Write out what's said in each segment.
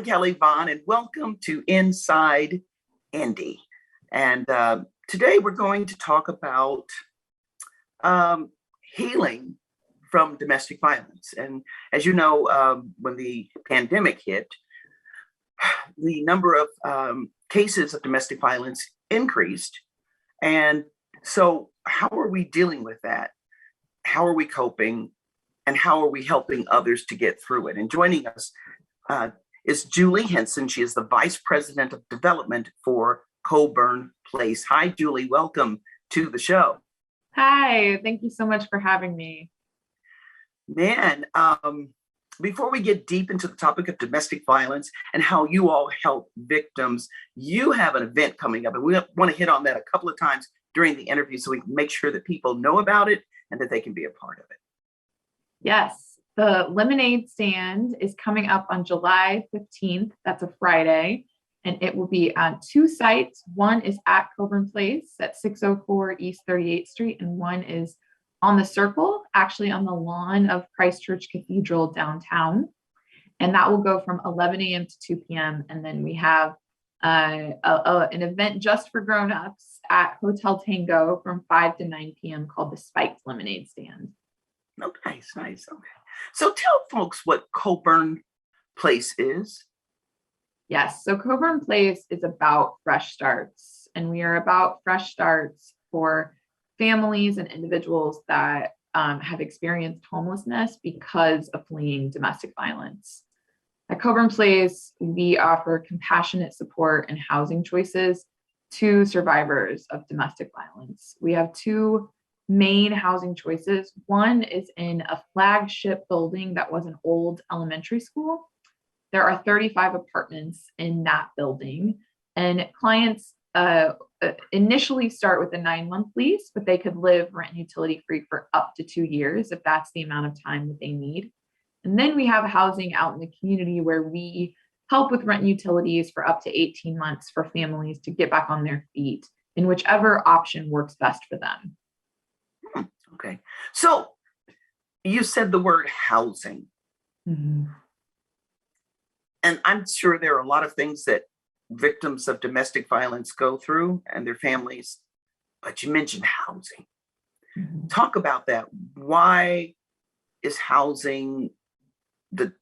I'm Kelly Vaughn, and welcome to Inside Indy. And today we're going to talk about healing from domestic violence. And as you know, when the pandemic hit, the number of cases of domestic violence increased. And so how are we dealing with that? How are we coping? And how are we helping others to get through it? And joining us is Julie Henson. She is the Vice President of Development for Coburn Place. Hi, Julie. Welcome to the show. Hi. Thank you so much for having me. Man, before we get deep into the topic of domestic violence and how you all help victims, you have an event coming up, and we want to hit on that a couple of times during the interview so we can make sure that people know about it and that they can be a part of it. Yes, the lemonade stand is coming up on July 15th. That's a Friday, and it will be on two sites. One is at Coburn Place at 604 East 38th Street, and one is on the Circle, actually on the lawn of Christ Church Cathedral downtown. And that will go from 11 a.m. to 2 p.m. And then we have an event just for grown-ups at Hotel Tango from 5 to 9 p.m. called the Spiked Lemonade Stand. Oh, nice. Okay. So tell folks what Coburn Place is. Yes. So Coburn Place is about fresh starts, and we are about fresh starts for families and individuals that have experienced homelessness because of fleeing domestic violence. At Coburn Place, we offer compassionate support and housing choices to survivors of domestic violence. We have two main housing choices. One is in a flagship building that was an old elementary school. There are 35 apartments in that building, and clients initially start with a 9-month lease, but they could live rent and utility free for up to 2 years if that's the amount of time that they need. And then we have housing out in the community where we help with rent and utilities for up to 18 months for families to get back on their feet in whichever option works best for them. Okay. So you said the word housing. Mm-hmm. And I'm sure there are a lot of things that victims of domestic violence go through and their families, but you mentioned housing. Mm-hmm. Talk about that. Why is housing the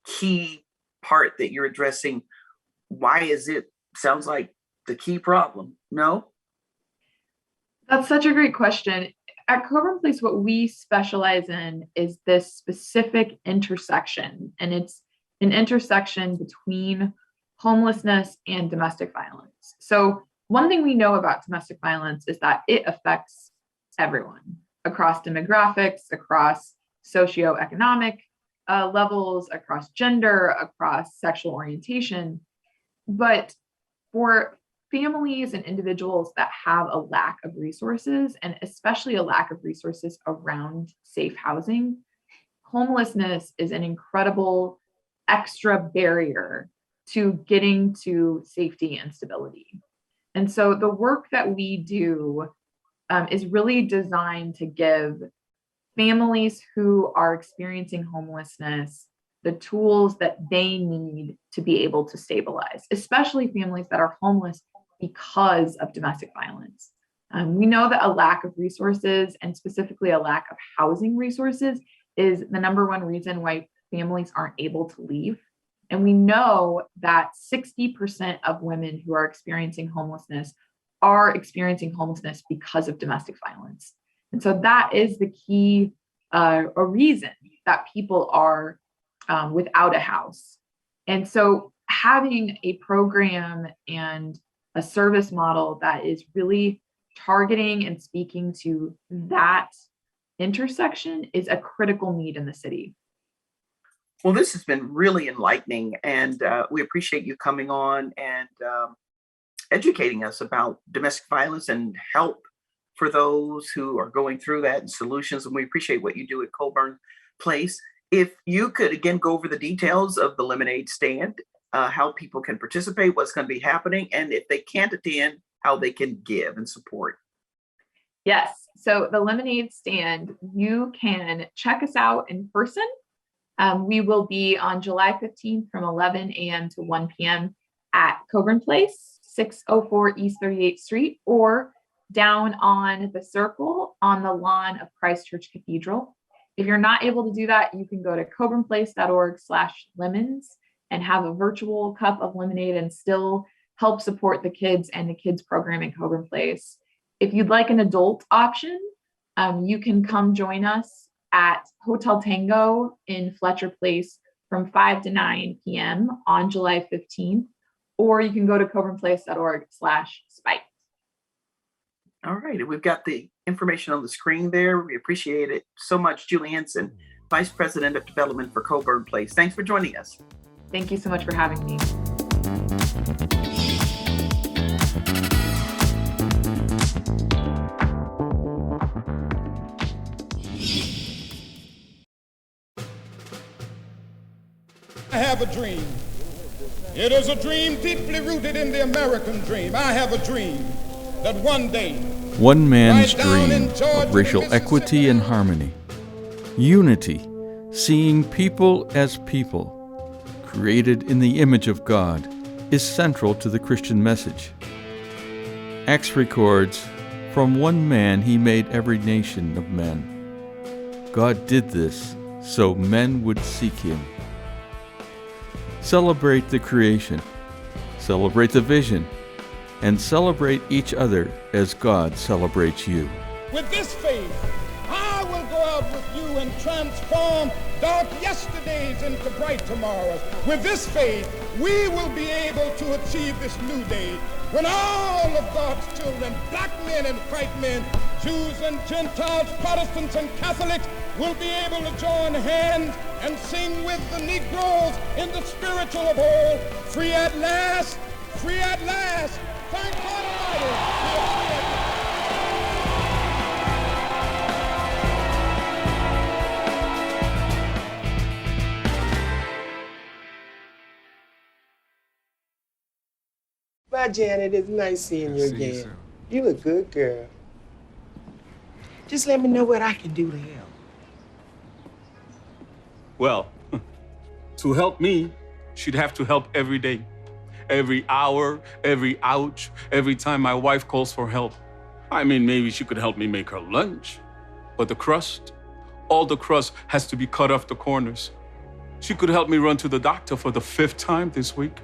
key part that you're addressing? Why is it, sounds like, the key problem? No? That's such a great question. At Coburn Place, what we specialize in is this specific intersection, and it's an intersection between homelessness and domestic violence. So one thing we know about domestic violence is that it affects everyone across demographics, across socioeconomic levels, across gender, across sexual orientation. But for families and individuals that have a lack of resources, and especially a lack of resources around safe housing, homelessness is an incredible extra barrier to getting to safety and stability. And so the work that we do is really designed to give families who are experiencing homelessness the tools that they need to be able to stabilize, especially families that are homeless because of domestic violence. We know that a lack of resources, and specifically a lack of housing resources, is the number one reason why families aren't able to leave. And we know that 60% of women who are experiencing homelessness are experiencing homelessness because of domestic violence. And so that is the key a reason that people are without a house. And so having a program and a service model that is really targeting and speaking to that intersection is a critical need in the city. Well, this has been really enlightening, and we appreciate you coming on and educating us about domestic violence and help for those who are going through that and solutions. And we appreciate what you do at Coburn Place. If you could, again, go over the details of the lemonade stand, how people can participate, what's going to be happening, and if they can't attend, how they can give and support. Yes. So the lemonade stand, you can check us out in person We will be on July 15th from 11 a.m. to 1 p.m. at Coburn Place, 604 East 38th Street, or down on the circle on the lawn of Christ Church Cathedral. If you're not able to do that, you can go to coburnplace.org/lemons and have a virtual cup of lemonade and still help support the kids and the kids program in Coburn Place. If you'd like an adult option, you can come join us at Hotel Tango in Fletcher Place from 5 to 9 p.m. on July 15th, or you can go to coburnplace.org/spike. All right, we've got the information on the screen there. We appreciate it so much. Julie Henson, Vice President of Development for Coburn Place. Thanks for joining us. Thank you so much for having me. I have a dream. It is a dream deeply rooted in the American dream. I have a dream that one day, one man's right down in dream Georgia, of racial Mississippi, equity and harmony, unity, seeing people as people, created in the image of God, is central to the Christian message. Acts records, "From one man he made every nation of men." God did this so men would seek him. Celebrate the creation, celebrate the vision, and celebrate each other as God celebrates you. with this faith, I will go out with you and transform dark yesterdays into bright tomorrows. With this faith, we will be able to achieve this new day when all of God's children, black men and white men, Jews and Gentiles, Protestants and Catholics, will be able to join hands and sing with the Negroes in the spiritual of all, free at last, free at last. Thank God Almighty, we are free at last. Bye, Janet. It's nice seeing you again. You look good, girl. Just let me know what I can do to help. Well, to help me, she'd have to help every day. Every hour, every ouch, every time my wife calls for help. I mean, maybe she could help me make her lunch. But the crust, all the crust has to be cut off the corners. She could help me run to the doctor for the 5th time this week.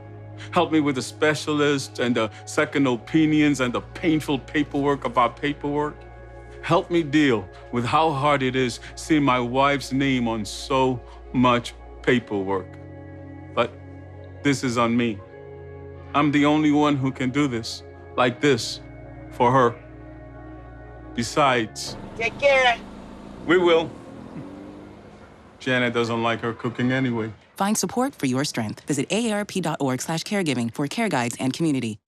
Help me with the specialist and the second opinions and the painful paperwork about paperwork. Help me deal with how hard it is seeing my wife's name on so much paperwork. But this is on me. I'm the only one who can do this, like this, for her. Besides, Take care. we will. Janet doesn't like her cooking anyway. Find support for your strength. Visit aarp.org/caregiving for care guides and community.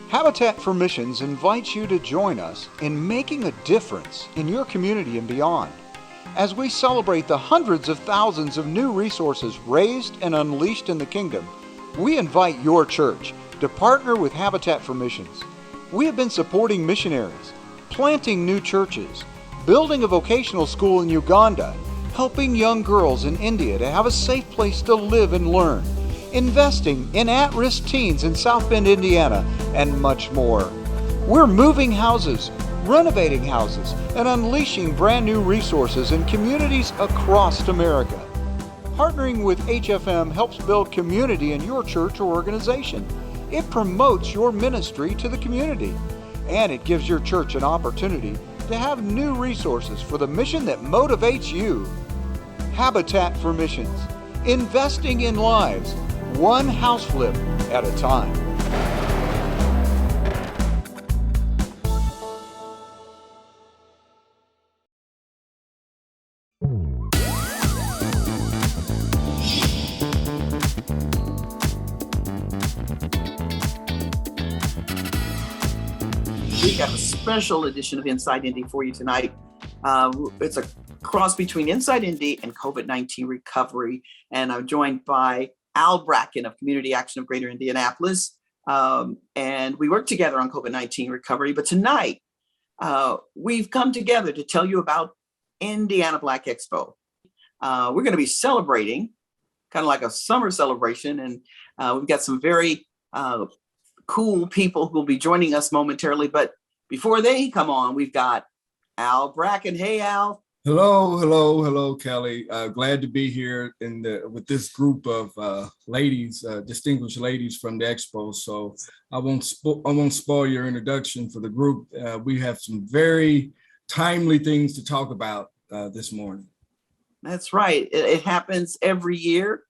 Habitat for Missions invites you to join us in making a difference in your community and beyond. As we celebrate the hundreds of thousands of new resources raised and unleashed in the kingdom, we invite your church to partner with Habitat for Missions. We have been supporting missionaries, planting new churches, building a vocational school in Uganda, helping young girls in India to have a safe place to live and learn, investing in at-risk teens in South Bend, Indiana, and much more. We're moving houses, renovating houses, and unleashing brand new resources in communities across America. Partnering with HFM helps build community in your church or organization. It promotes your ministry to the community, and it gives your church an opportunity to have new resources for the mission that motivates you. Habitat for Missions, investing in lives, one house flip at a time. We have a special edition of Inside Indy for you tonight. It's a cross between Inside Indy and COVID-19 recovery. And I'm joined by Al Bracken of Community Action of Greater Indianapolis. And we work together on COVID-19 recovery. But tonight, we've come together to tell you about Indiana Black Expo. we're going to be celebrating kind of like a summer celebration. And we've got some very cool people who will be joining us momentarily. But before they come on, we've got Al Bracken. Hey, Al. Hello, Kelly. Glad to be here with this group of ladies, distinguished ladies from the Expo. So I won't spoil your introduction for the group. We have some very timely things to talk about this morning. That's right. It happens every year.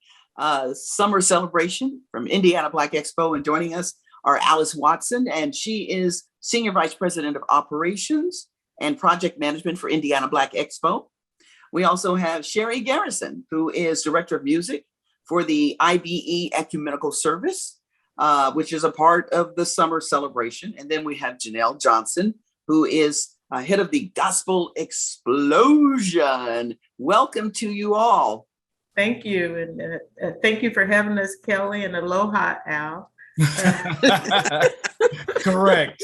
Summer celebration from Indiana Black Expo, and joining us are Alice Watson, and she is Senior Vice President of Operations and Project Management for Indiana Black Expo. We also have Sherry Garrison, who is Director of Music for the IBE Ecumenical Service, which is a part of the summer celebration. And then we have Janelle Johnson, who is head of the Gospel Explosion. Welcome to you all. Thank you. And thank you for having us, Kelly, and aloha, Al. Correct.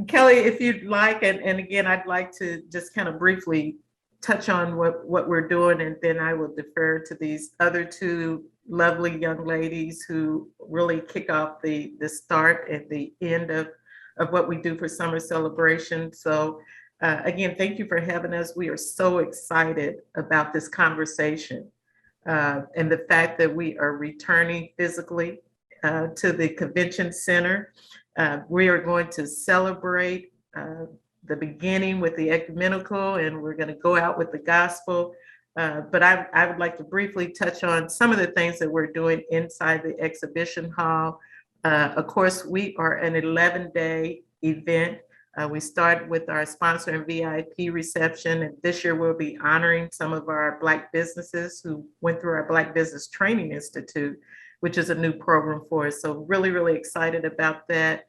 Kelly, if you'd like, and again, I'd like to just kind of briefly touch on what we're doing, and then I will defer to these other two lovely young ladies who really kick off the start and the end of what we do for summer celebration. So again, thank you for having us. We are so excited about this conversation and the fact that we are returning physically to the convention center. We are going to celebrate the beginning with the ecumenical, and we're going to go out with the gospel. But I would like to briefly touch on some of the things that we're doing inside the exhibition hall. Of course, we are an 11-day event. We start with our sponsor and VIP reception, and this year we'll be honoring some of our Black businesses who went through our Black Business Training Institute, which is a new program for us. So really, really excited about that.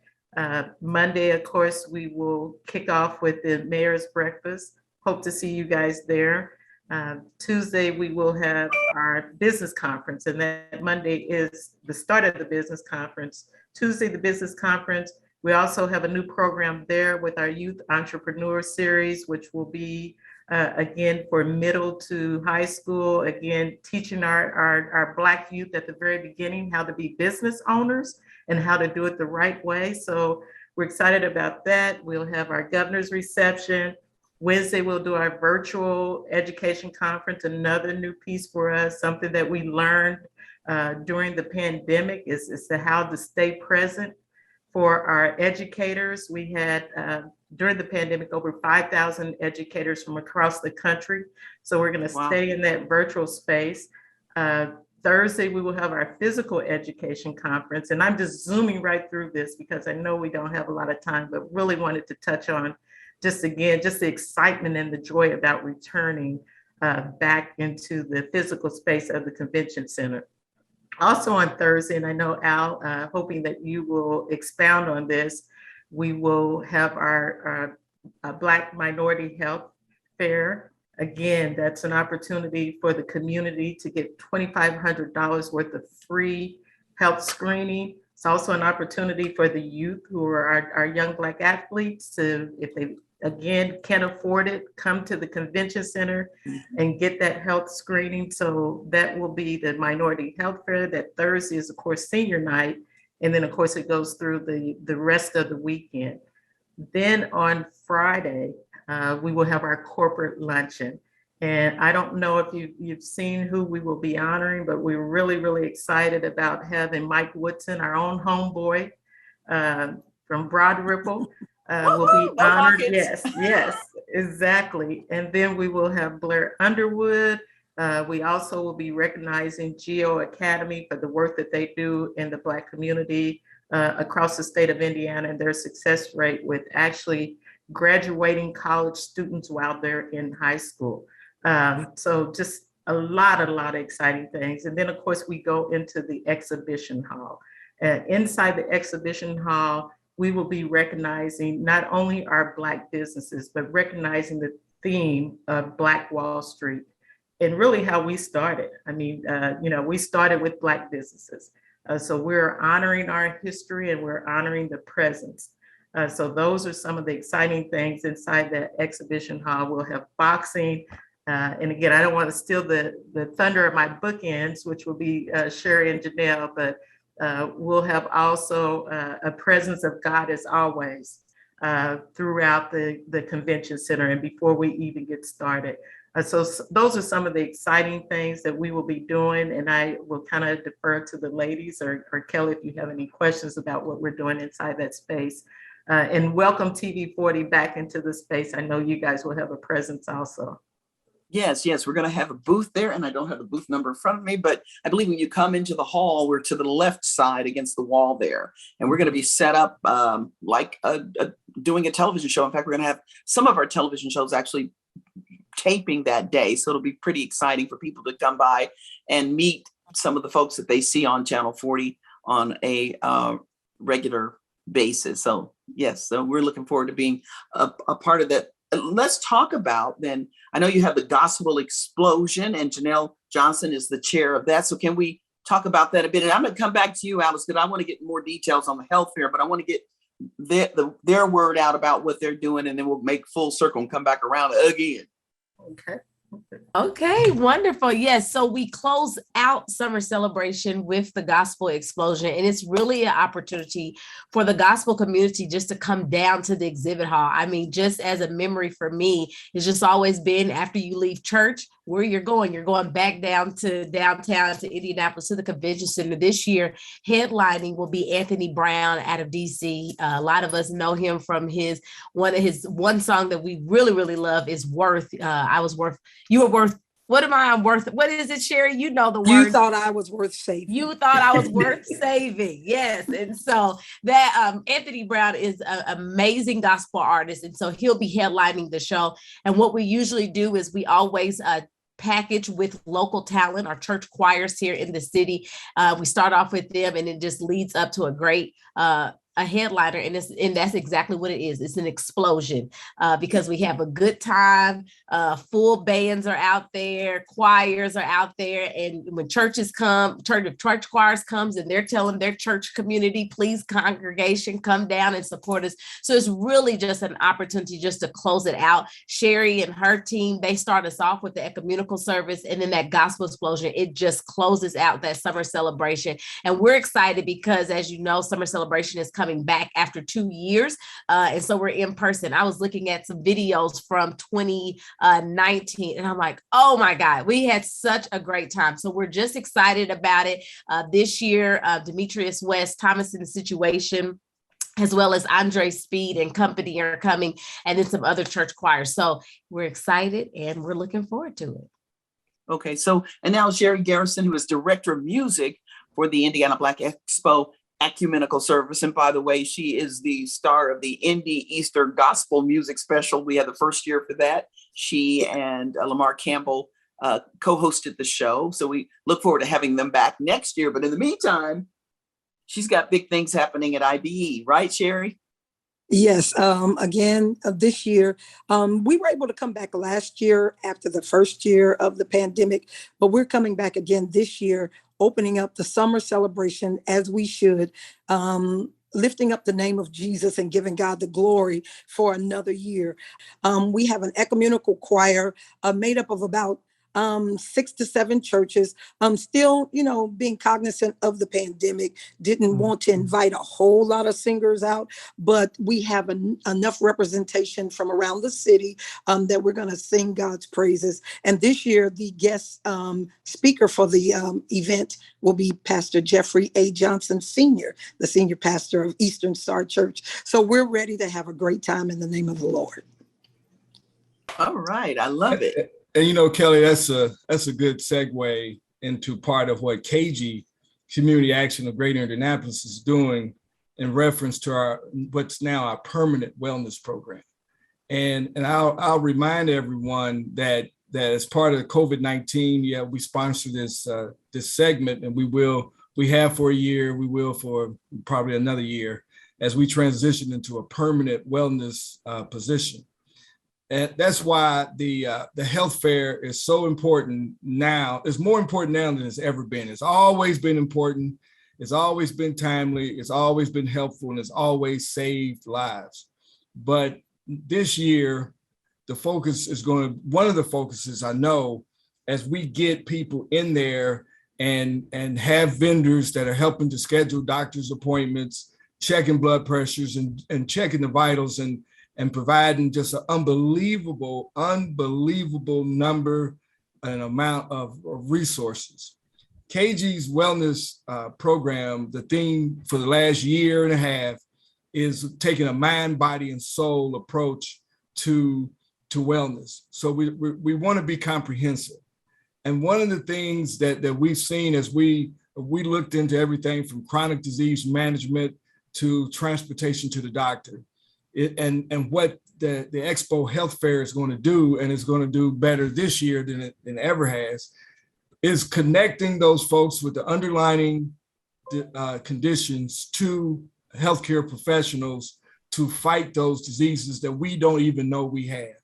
Monday, of course, we will kick off with the Mayor's Breakfast. Hope to see you guys there. Tuesday, we will have our business conference, and that Monday is the start of the business conference. Tuesday, the business conference. We also have a new program there with our Youth Entrepreneur Series, which will be, again, for middle to high school, again, teaching our Black youth at the very beginning how to be business owners and how to do it the right way. So we're excited about that. We'll have our governor's reception. Wednesday, we'll do our virtual education conference, another new piece for us, something that we learned during the pandemic is how to stay present for our educators. We had, during the pandemic, over 5,000 educators from across the country. So we're gonna stay in that virtual space. Thursday, we will have our physical education conference. And I'm just zooming right through this because I know we don't have a lot of time, but really wanted to touch on just the excitement and the joy about returning back into the physical space of the convention center. Also on Thursday, and I know Al, hoping that you will expound on this, we will have our Black Minority Health Fair. Again, that's an opportunity for the community to get $2,500 worth of free health screening. It's also an opportunity for the youth who are our young Black athletes to, if they again can't afford it, come to the convention center and get that health screening. So that will be the Minority Health Fair. That Thursday is, of course, senior night. And then, of course, it goes through the rest of the weekend. Then on Friday, we will have our corporate luncheon. And I don't know if you've seen who we will be honoring, but we're really, really excited about having Mike Woodson, our own homeboy from Broad Ripple, will be honored. Yes, exactly. And then we will have Blair Underwood. We also will be recognizing Geo Academy for the work that they do in the Black community across the state of Indiana and their success rate with actually graduating college students while they're in high school. So just a lot of exciting things. And then, of course, we go into the exhibition hall. Inside the exhibition hall, we will be recognizing not only our Black businesses, but recognizing the theme of Black Wall Street and really how we started. I mean, we started with Black businesses. So we're honoring our history and we're honoring the presence. So those are some of the exciting things inside that exhibition hall. We'll have boxing. And again, I don't want to steal the thunder of my bookends, which will be Sherry and Janelle, but we'll have also a presence of God as always throughout the convention center and before we even get started. So those are some of the exciting things that we will be doing, and I will kind of defer to the ladies or Kelly if you have any questions about what we're doing inside that space. And welcome TV40 back into the space. I know you guys will have a presence also. Yes, we're going to have a booth there, and I don't have the booth number in front of me, but I believe when you come into the hall, we're to the left side against the wall there, and we're going to be set up like doing a television show. In fact, we're going to have some of our television shows actually taping that day, so it'll be pretty exciting for people to come by and meet some of the folks that they see on Channel 40 on a regular basis. So yes, so we're looking forward to being a part of that. Let's talk about then, I know you have the Gospel Explosion and Janelle Johnson is the chair of that. So can we talk about that a bit? And I'm going to come back to you, Alice, because I want to get more details on the health fair, but I want to get their word out about what they're doing, and then we'll make full circle and come back around again. Okay, wonderful. Yes, so we close out summer celebration with the Gospel Explosion, and it's really an opportunity for the gospel community just to come down to the exhibit hall. I mean, just as a memory for me, it's just always been after you leave church, where you're going back downtown to Indianapolis to the convention center. This year, headlining will be Anthony Brown out of DC. A lot of us know him from one song that we really love is Worth. You were worth. What am I worth? What is it, Sherry? You know the word. You thought I was worth saving. You thought I was worth saving. Yes. And so that Anthony Brown is an amazing gospel artist. And so he'll be headlining the show. And what we usually do is we always package with local talent, our church choirs here in the city. We start off with them, and it just leads up to a great a headliner, and that's exactly what it is. It's an explosion because we have a good time. Full bands are out there, choirs are out there, and when church choirs comes and they're telling their church community, please congregation, come down and support us. So it's really just an opportunity just to close it out. Sherry and her team, they start us off with the ecumenical service, and then that gospel explosion, it just closes out that summer celebration. And we're excited because, as you know, summer celebration is coming back after 2 years. And so we're in person. I was looking at some videos from 2019, and I'm like, oh my God, we had such a great time. So we're just excited about it. This year, Demetrius West, Thomas in the Situation, as well as Andre Speed and company are coming, and then some other church choirs. So we're excited and we're looking forward to it. Okay, so, and now Sherry Garrison, who is Director of Music for the Indiana Black Expo Ecumenical Service. And by the way, she is the star of the Indy Easter Gospel Music Special. We had the first year for that. She and Lamar Campbell co-hosted the show. So we look forward to having them back next year. But in the meantime, she's got big things happening at IBE, right, Sherry? Yes. Again, this year, we were able to come back last year after the first year of the pandemic, but we're coming back again this year, opening up the summer celebration as we should, lifting up the name of Jesus and giving God the glory for another year. We have an ecumenical choir made up of about 6 to 7 churches. Still, being cognizant of the pandemic, didn't want to invite a whole lot of singers out, but we have enough representation from around the city that we're going to sing God's praises. And this year, the guest speaker for the event will be Pastor Jeffrey A. Johnson Sr., the senior pastor of Eastern Star Church. So we're ready to have a great time in the name of the Lord. All right. I love it. And Kelly, that's a good segue into part of what KG, Community Action of Greater Indianapolis, is doing in reference to what's now our permanent wellness program. And I'll remind everyone that as part of the COVID-19, we sponsor this segment, and we have for a year, we will for probably another year as we transition into a permanent wellness position. And that's why the health fair is so important now. It's more important now than it's ever been. It's always been important. It's always been timely, it's always been helpful, and it's always saved lives. But this year, one of the focuses I know, as we get people in there and have vendors that are helping to schedule doctor's appointments, checking blood pressures and checking the vitals and providing just an unbelievable number and amount of resources. KG's wellness program, the theme for the last year and a half is taking a mind, body, and soul approach to wellness. So we want to be comprehensive. And one of the things that we've seen as we looked into everything from chronic disease management to transportation to the doctor, and what the Expo Health Fair is going to do, and is going to do better this year than it ever has, is connecting those folks with the underlying conditions to healthcare professionals to fight those diseases that we don't even know we have.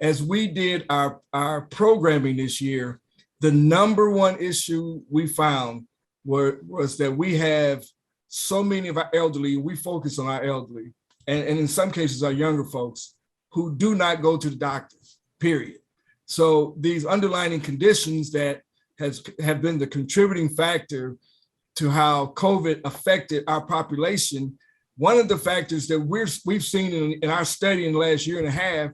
As we did our programming this year, the number one issue we found was that we have so many of our elderly, we focus on our elderly, and in some cases our younger folks, who do not go to the doctor, period. So these underlying conditions that have been the contributing factor to how COVID affected our population, one of the factors that we've seen in our study in the last year and a half,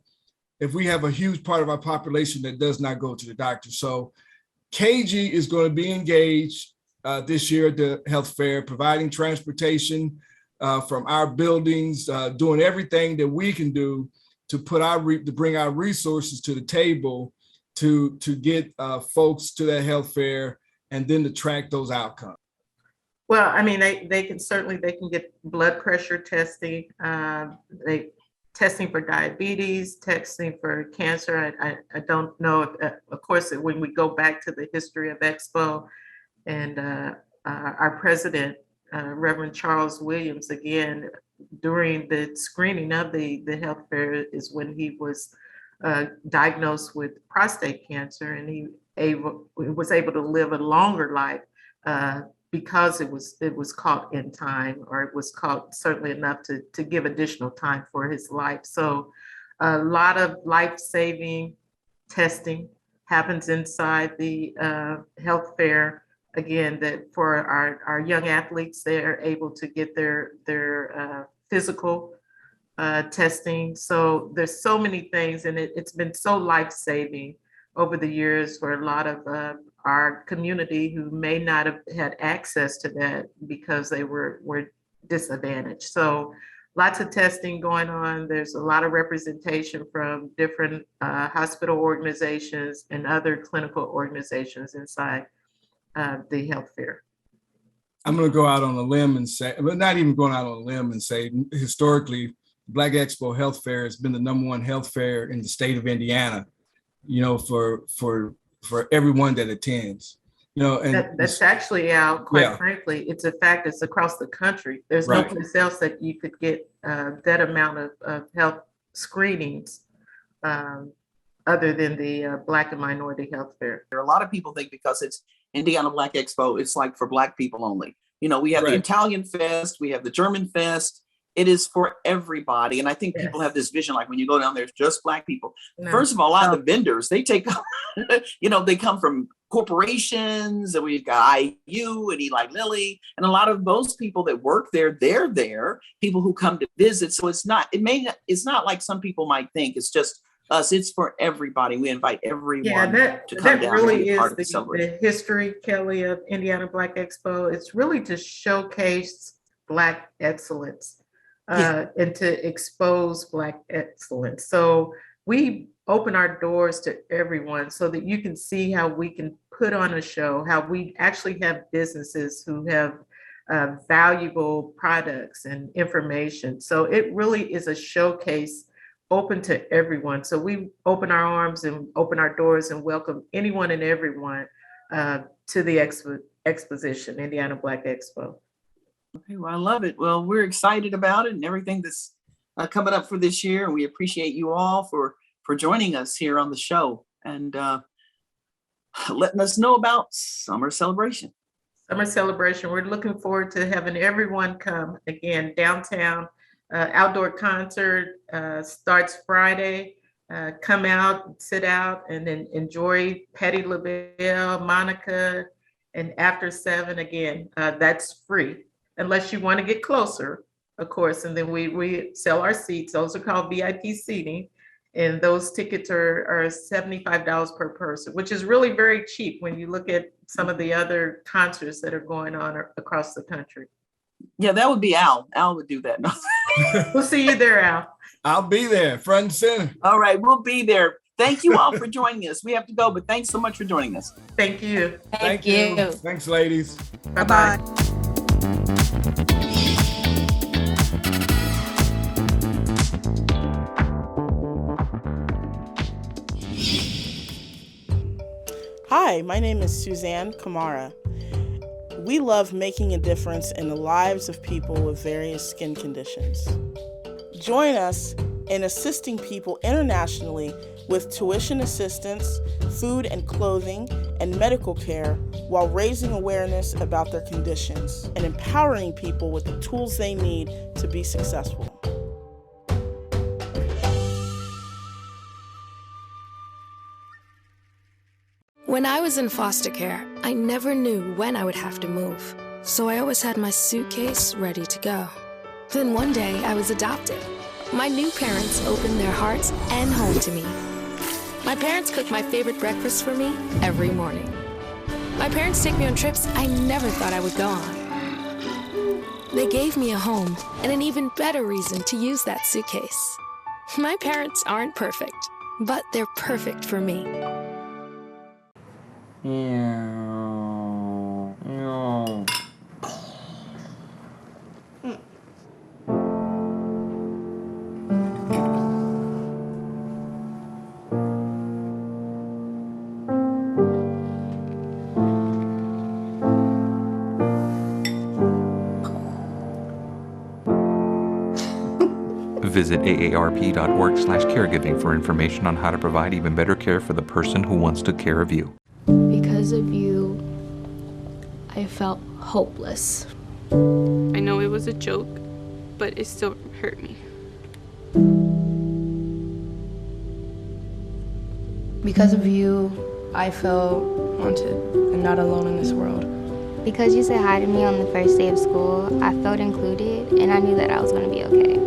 if we have a huge part of our population that does not go to the doctor. So KG is going to be engaged this year at the health fair, providing transportation from our buildings, doing everything that we can do to bring our resources to the table to get folks to that health fair and then to track those outcomes. Well, I mean, they can get blood pressure testing, testing for diabetes, testing for cancer. I don't know if, of course, when we go back to the history of Expo and our president, Reverend Charles Williams, again, during the screening of the health fair is when he was diagnosed with prostate cancer, and he was able to live a longer life because it was caught in time, or it was caught certainly enough to give additional time for his life. So a lot of life-saving testing happens inside the health fair. Again, that for our young athletes, they're able to get their physical testing. So there's so many things, and it's been so life-saving over the years for a lot of our community who may not have had access to that because they were disadvantaged. So lots of testing going on. There's a lot of representation from different hospital organizations and other clinical organizations inside the health fair. I'm going to go out on a limb and say, but not even going out on a limb and say, historically, Black Expo Health Fair has been the #1 health fair in the state of Indiana, for everyone that attends. And that's actually out, quite frankly, it's a fact, it's across the country. There's no place else that you could get that amount of health screenings other than the Black and Minority Health Fair. There are a lot of people think because it's Indiana Black Expo, it's like for Black people only. We have the Italian Fest, we have the German Fest. It is for everybody. And I think people have this vision, like when you go down there, it's just Black people. No. First of all, a lot of the vendors, they take, they come from corporations, and we've got IU and Eli Lilly. And a lot of those people that work there, they're there, people who come to visit. So it's not like some people might think it's just us. It's for everybody. We invite everyone to come down really and be part of the is celebration. The history, Kelly, of Indiana Black Expo. It's really to showcase Black excellence. And to expose Black excellence. So we open our doors to everyone so that you can see how we can put on a show, how we actually have businesses who have valuable products and information. So it really is a showcase open to everyone. So we open our arms and open our doors and welcome anyone and everyone to the exposition, Indiana Black Expo. Okay, well, I love it. Well, we're excited about it and everything that's coming up for this year. And we appreciate you all for joining us here on the show and letting us know about Summer Celebration. summer celebration. We're looking forward to having everyone come again downtown. Outdoor concert starts Friday. Come out, sit out, and then enjoy Patti LaBelle, Monica, and after 7 again. That's free unless you want to get closer, of course. And then we sell our seats. Those are called VIP seating. And those tickets are $75 per person, which is really very cheap when you look at some of the other concerts that are going on across the country. Yeah, that would be Al. Al would do that. We'll see you there, Al. I'll be there, front and center. All right, we'll be there. Thank you all for joining us. We have to go, but thanks so much for joining us. Thank you. Thank you. Thanks, ladies. Bye-bye. Hi, my name is Suzanne Kamara. We love making a difference in the lives of people with various skin conditions. Join us in assisting people internationally with tuition assistance, food and clothing, and medical care while raising awareness about their conditions and empowering people with the tools they need to be successful. When I was in foster care, I never knew when I would have to move, so I always had my suitcase ready to go. Then one day, I was adopted. My new parents opened their hearts and home to me. My parents cook my favorite breakfast for me every morning. My parents take me on trips I never thought I would go on. They gave me a home and an even better reason to use that suitcase. My parents aren't perfect, but they're perfect for me. Visit aarp.org/caregiving for information on how to provide even better care for the person who wants to care of you. Because of you, I felt hopeless. I know it was a joke, but it still hurt me. Because of you, I felt wanted and not alone in this world. Because you said hi to me on the first day of school, I felt included and I knew that I was going to be okay.